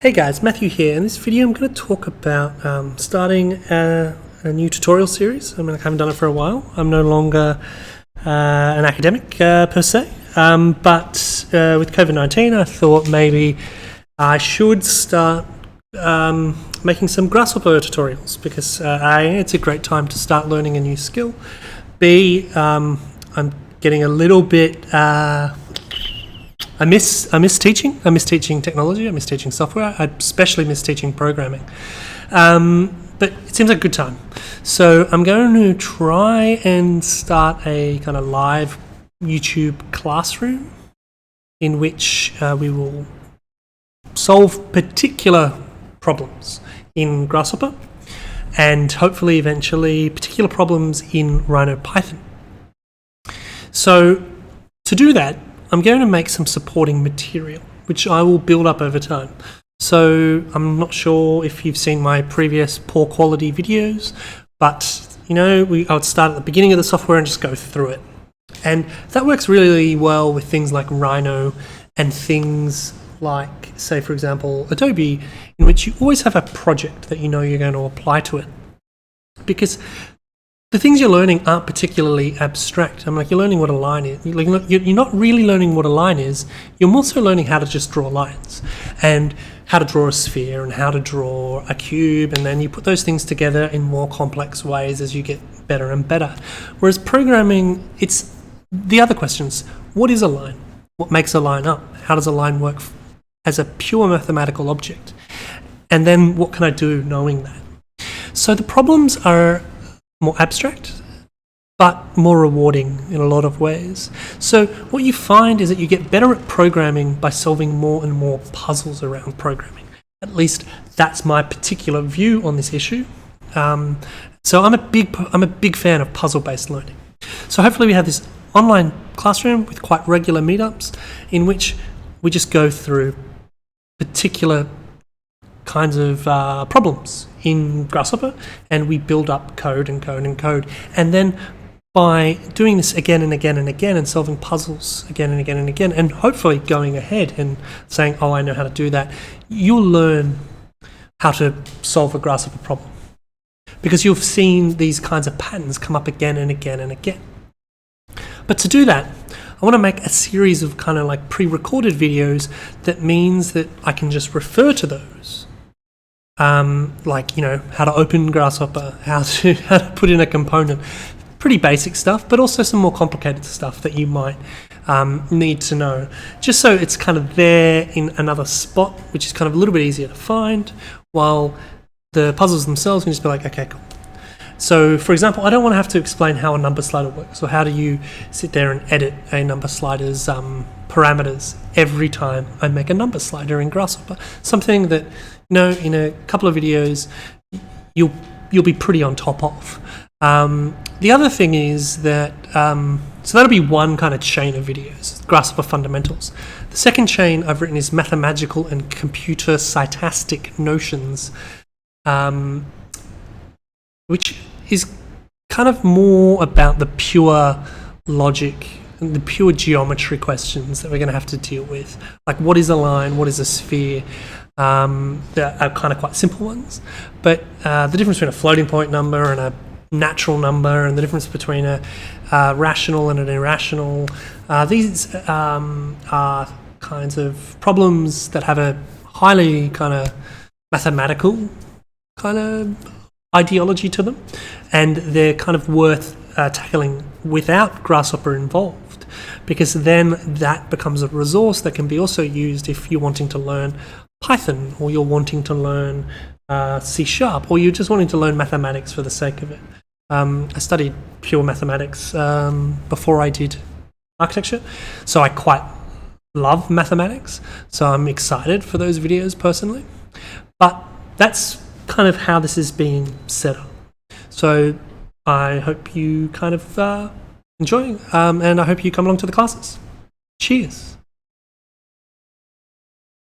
Hey guys, Matthew here. In this video I'm going to talk about starting a new tutorial series. I haven't done it for a while. I'm no longer an academic per se, but with COVID-19 I thought maybe I should start making some Grasshopper tutorials because A, it's a great time to start learning a new skill. B, I'm getting a little bit I miss teaching. I miss teaching technology. I miss teaching software. I especially miss teaching programming. But it seems like a good time. So I'm going to try and start a kind of live YouTube classroom in which we will solve particular problems in Grasshopper and hopefully eventually particular problems in Rhino Python. So to do that, I'm going to make some supporting material, which I will build up over time. So I'm not sure if you've seen my previous poor quality videos, but I would start at the beginning of the software and just go through it. And that works really well with things like Rhino and things like, say, for example, Adobe, in which you always have a project that you're going to apply to it. Because the things you're learning aren't particularly abstract. You're learning what a line is. You're not really learning what a line is. You're also learning how to just draw lines and how to draw a sphere and how to draw a cube, and then you put those things together in more complex ways as you get better and better. Whereas programming, it's the other questions. What is a line? What makes a line up? How does a line work as a pure mathematical object? And then what can I do knowing that? So the problems are more abstract, but more rewarding in a lot of ways. So what you find is that you get better at programming by solving more and more puzzles around programming. At least that's my particular view on this issue. So I'm a big fan of puzzle-based learning. So hopefully we have this online classroom with quite regular meetups in which we just go through particular kinds of problems in Grasshopper, and we build up code and code and code. And then by doing this again and again and again and solving puzzles again and again and again, and hopefully going ahead and saying, oh, I know how to do that, you'll learn how to solve a Grasshopper problem. Because you've seen these kinds of patterns come up again and again and again. But to do that, I want to make a series of kind of like pre-recorded videos that means that I can just refer to those. How to open Grasshopper, how to put in a component, pretty basic stuff, but also some more complicated stuff that you might need to know, just so it's kind of there in another spot, which is kind of a little bit easier to find, while the puzzles themselves can just be like, okay, cool. So, for example, I don't want to have to explain how a number slider works, or how do you sit there and edit a number slider's parameters every time I make a number slider in Grasshopper. Something that, in a couple of videos, you'll be pretty on top of. The other thing is that, so that'll be one kind of chain of videos, Grasshopper fundamentals. The second chain I've written is mathematical and computer syntactic notions, which is kind of more about the pure logic and the pure geometry questions that we're going to have to deal with. Like, what is a line? What is a sphere? They are kind of quite simple ones. But the difference between a floating point number and a natural number, and the difference between a rational and an irrational, these are kinds of problems that have a highly kind of mathematical kind of ideology to them, and they're kind of worth tackling without Grasshopper involved, because then that becomes a resource that can be also used if you're wanting to learn Python, or you're wanting to learn C#, or you're just wanting to learn mathematics for the sake of it. I studied pure mathematics before I did architecture, so I quite love mathematics, so I'm excited for those videos personally. But that's kind of how this is being set up. So I hope you kind of enjoy, and I hope you come along to the classes. Cheers.